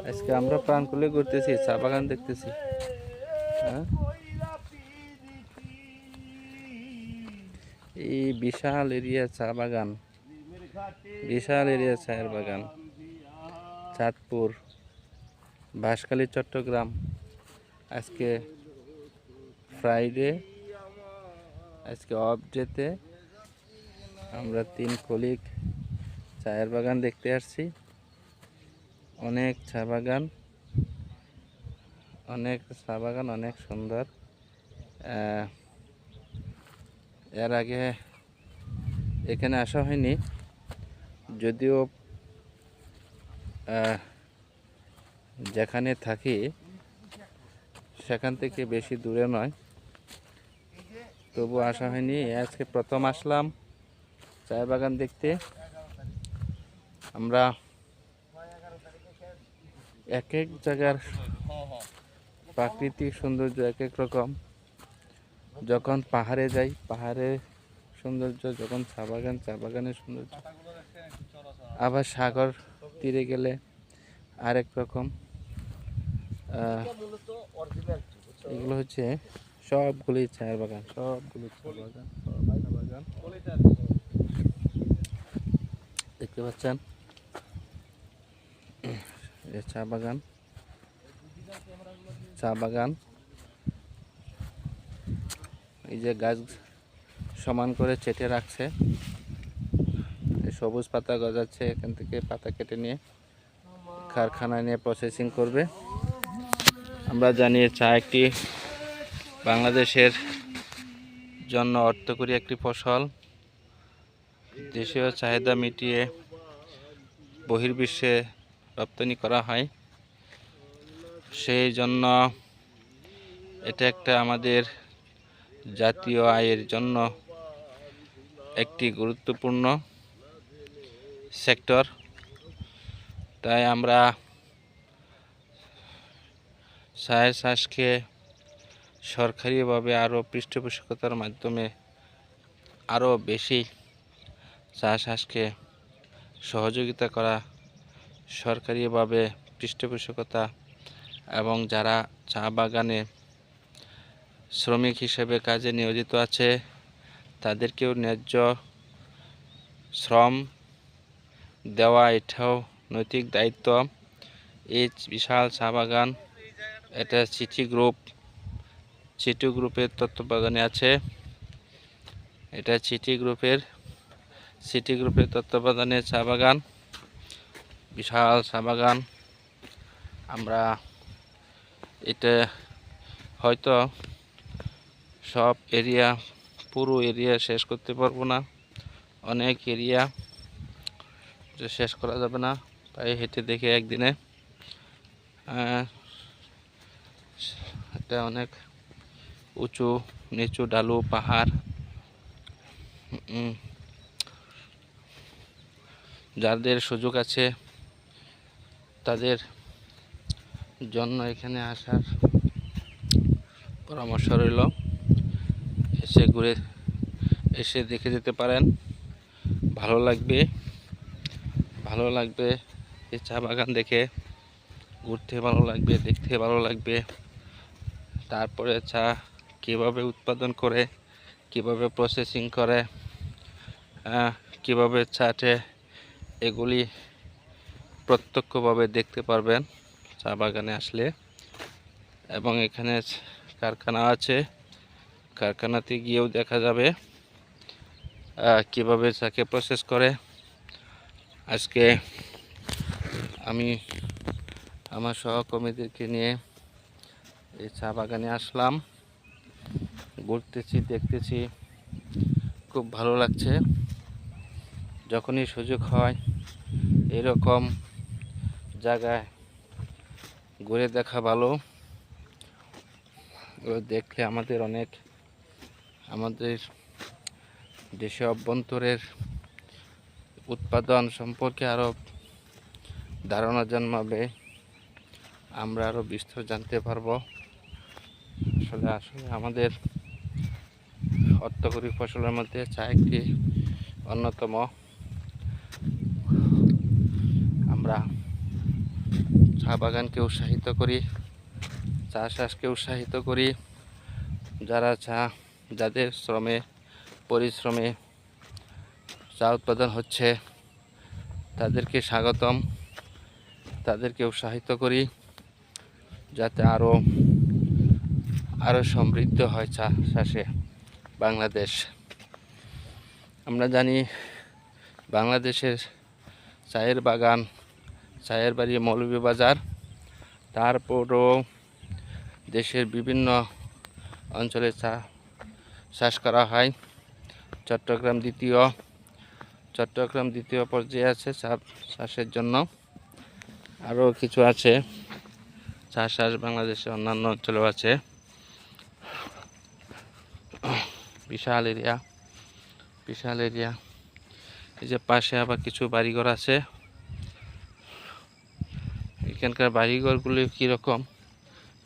আজকে আমরা প্রাণকুলে ঘুরতেছি, চা বাগান দেখতেছি। হ্যাঁ, এই বিশাল এরিয়া চা বাগান, বিশাল এরিয়া চায়ের বাগান। চাঁদপুর, বাঁশখালী, চট্টগ্রাম। আজকে ফ্রাইডে, আজকে অফ ডেতে আমরা 3 কলিগ চায়ের বাগান দেখতে আসছি। অনেক চা বাগান, অনেক সুন্দর। এর আগে এখানে আসা হয়নি, যদিও যেখানে থাকি সেখান থেকে বেশি দূরে নয়, তবু আসা হয়নি। আজকে প্রথম আসলাম চায়ের বাগান দেখতে। আমরা এক এক জায়গার প্রাকৃতিক সৌন্দর্য এক এক রকম। যখন পাহাড়ে যাই, পাহাড়ের সৌন্দর্য, যখন চা বাগানের সৌন্দর্য, আবার সাগর তীরে গেলে আরেক রকম। এগুলো হচ্ছে সবগুলি চায়ের বাগান, দেখতে পাচ্ছেন। চা বাগান, এই যে গাছ সমান করে চেটে রাখছে, সবুজ পাতা গজাচ্ছে, এখান থেকে পাতা কেটে নিয়ে কারখানায় নিয়ে প্রসেসিং করবে। আমরা জানি চা একটি বাংলাদেশের জন্য অর্থকরী একটি ফসল। দেশীয় চাহিদা মিটিয়ে বহির্বিশ্বে রপ্তানি করা হয়। সেই জন্য এটা একটা আমাদের জাতীয় আয়ের জন্য একটি গুরুত্বপূর্ণ সেক্টর। তাই আমরা চায়ের চাষকে সরকারিভাবে আরও পৃষ্ঠপোষকতার মাধ্যমে আরও বেশি চা চাষকে সহযোগিতা করা, সরকারিভাবে পৃষ্ঠপোষকতা, এবং যারা চা বাগানে শ্রমিক হিসেবে কাজে নিয়োজিত আছে তাদেরকেও ন্যায্য শ্রম দেওয়া, এটাও নৈতিক দায়িত্ব। এই বিশাল চা বাগান, এটা সিটি গ্রুপের তত্ত্বাবধানে আছে। এটা সিটি গ্রুপের তত্ত্বাবধানে চা বাগান, বিশাল চা বাগান। আমরা এটা হয়তো সব পুরো এরিয়া শেষ করতে পারবো না, অনেক এরিয়া শেষ করা যাবে না। তাই হেঁটে দেখে একদিনে এটা অনেক উঁচু নিচু ঢালু পাহাড়। যাদের সুযোগ আছে তাদের জন্য এখানে আসার পরামর্শ রইল। এসে দেখে যেতে পারেন, ভালো লাগবে। এই চা বাগান দেখে ঘুরতে ভালো লাগবে, দেখতে ভালো লাগবে। তারপরে চা কিভাবে উৎপাদন করে, কিভাবে প্রসেসিং করে, কিভাবে চাটে, এগুলি প্রত্যক্ষভাবে দেখতে পারবেন চা বাগানে আসলে। এবং এখানে কারখানা আছে, কারখানাতে গিয়েও দেখা যাবে কিভাবে চাকে প্রসেস করে। আজকে আমি আমার সহকর্মীদেরকে নিয়ে এই চা বাগানে আসলাম, ঘুরতেছি, দেখতেছি, খুব ভালো লাগছে। যখনই সুযোগ হয় এরকম জায়গায় ঘুরে দেখা ভালো। দেখলে আমাদের দেশে অভ্যন্তরের উৎপাদন সম্পর্কে আরও ধারণা জন্মাবে, আমরা আরও বিস্তর জানতে পারবো। আসলে আমাদের অর্থকরী ফসলের মধ্যে চা একটি অন্যতম। আমরা চা বাগানকে উৎসাহিত করি, চা চাষকে উৎসাহিত করি। যাদের শ্রমে পরিশ্রমে চা উৎপাদন হচ্ছে তাদেরকে স্বাগতম, তাদেরকে উৎসাহিত করি যাতে আরও সমৃদ্ধ হয় চা চাষে বাংলাদেশ। আমরা জানি বাংলাদেশের চায়ের বাগান, চায়ের বাড়ি মৌলভীবাজার। তারপরও দেশের বিভিন্ন অঞ্চলে চা চাষ করা হয়। চট্টগ্রাম দ্বিতীয় পর্যায়ে আছে চা চাষের জন্য। আরও কিছু আছে চা চাষ বাংলাদেশের অন্যান্য অঞ্চলেও আছে। বিশাল এরিয়া। এই যে পাশে আবার কিছু বাড়িঘর আছে। এখানকার বাড়িঘরগুলি কীরকম,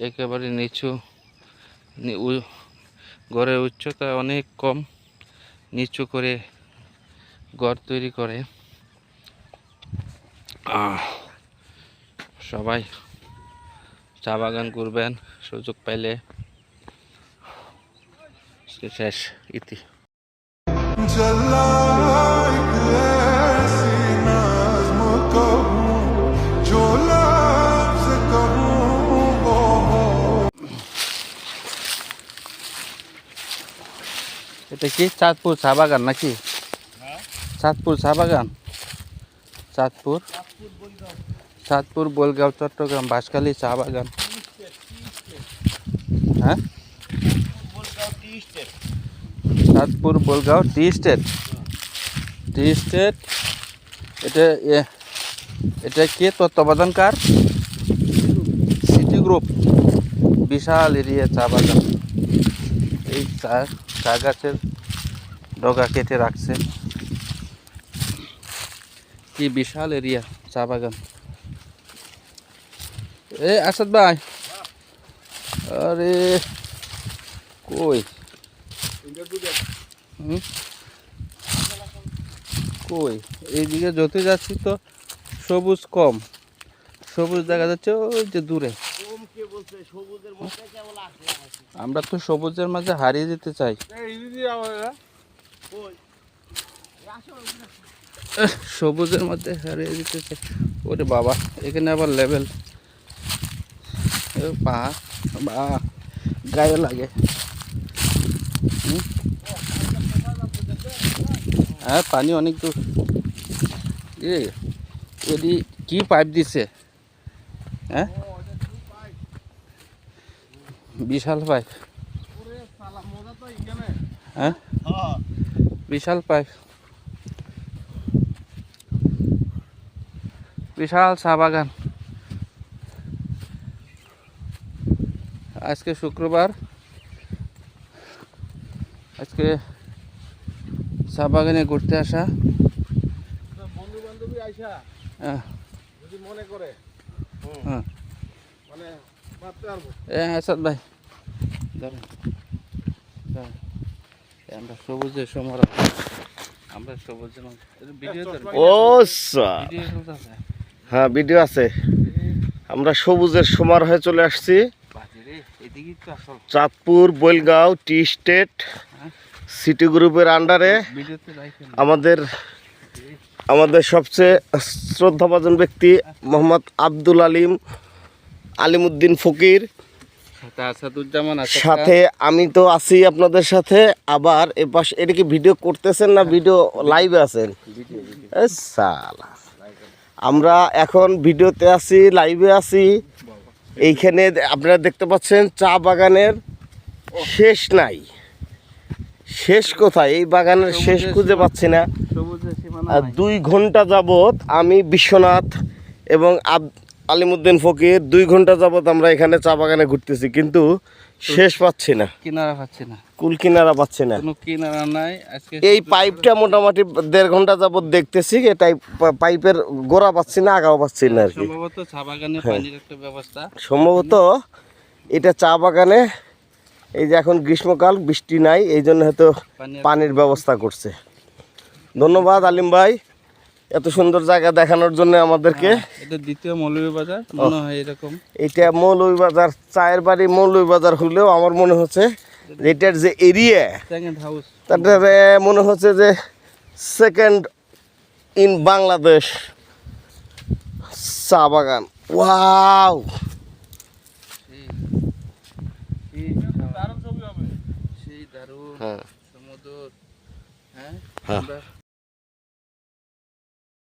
একেবারে নিচু, ঘরের উচ্চতা অনেক কম, নিচু করে ঘর তৈরি করে। সবাই চা বাগান করবেন সুযোগ পাইলে। শেষ ইতি। এটা কি চাঁদপুর চা বাগান নাকি? চাঁদপুর চা বাগান, চাঁদপুর বোলগাঁও চট্টগ্রাম বাঁশখালী চা বাগান। হ্যাঁ, চাঁদপুর বোলগাঁও টি স্টেট। এটা কে তত্ত্বাবধানকার? City Group. বিশাল এরিয়া চা বাগান। এই চা গাছের ডগা কেটে রাখছে। কি বিশাল এরিয়া চা বাগান। আসাদ ভাই, আরে কই এইদিকে যত যাচ্ছি তো সবুজ কম, সবুজ দেখা যাচ্ছে ওই যে দূরে। আমরা তো সবুজের মাঝে হারিয়ে যেতে চাই। সবুজের মধ্যে হারিয়ে যেতে চাই। ওরে বাবা, এখানে আবার লেভেল পাহাড় বা গায়ে লাগে। হ্যাঁ, পানি অনেক দূর। ওদি কি পাইপ দিছে? হ্যাঁ, বিশাল পাইপ। হ্যাঁ, বিশাল পাইপ, বিশাল চা বাগান। আজকে শুক্রবার, আজকে চা বাগানে ঘুরতে আসা। বন্ধু বান্ধবী আইসা যদি মনে করে মানে ভাবতে পারবো। আসাদ ভাই, আমরা সবুজের সমারোহ, আমরা সবুজের হ্যাঁ ভিডিও আছে। আমরা সবুজের সমারোহে চলে আসছি। চাঁদপুর বোলগাঁও টি স্টেট সিটি গ্রুপের আন্ডারে আমাদের সবচেয়ে শ্রদ্ধাভাজন ব্যক্তি মোহাম্মদ আব্দুল আলিমউদ্দিন ফকির, সাথে আমি তো আছি আপনাদের সাথে। আবার এপাশ এটা কি ভিডিও করতেছেন না ভিডিও লাইভে আছেন? আমরা এখন ভিডিওতে আছি, লাইভে আছি। এইখানে আপনারা দেখতে পাচ্ছেন চা বাগানের শেষ নাই। শেষ কোথায়? এই বাগানের শেষ খুঁজে পাচ্ছি না। আর 2 ঘন্টা যাবত আমি বিশ্বনাথ এবং আলিমউদ্দিন ফকির 2 ঘন্টা যাবত আমরা এখানে চা বাগানে ঘুরতেছি, কিন্তু শেষ পাচ্ছি না, কুল কিনারা পাচ্ছি না। এই পাইপটা মোটামুটি 1.5 ঘন্টা যাবত দেখতেছি, এটাই পাইপের গোড়া পাচ্ছি না, আগাও পাচ্ছি না আর কি। সম্ভবত এটা চা বাগানে, এই যে এখন গ্রীষ্মকাল, বৃষ্টি নাই, এই জন্য হয়তো পানির ব্যবস্থা করছে। ধন্যবাদ আলিম ভাই। এত সুন্দর জায়গা দেখানোর জন্য আমাদেরকে। এটা দ্বিতীয় মৌলভীবাজার মনে হয় এরকম। এটা মৌলভীবাজার, চায়ের বাড়ি মৌলভীবাজার হলেও আমার মনে হচ্ছে যে এটার যে এরিয়া সেকেন্ড হাউস, তারপরে মনে হচ্ছে যে সেকেন্ড ইন বাংলাদেশ চা বাগান। ওয়াও, সেই দারুণ হ্যাঁ সমুদ্র। হ্যাঁ হ্যাঁ। আমরা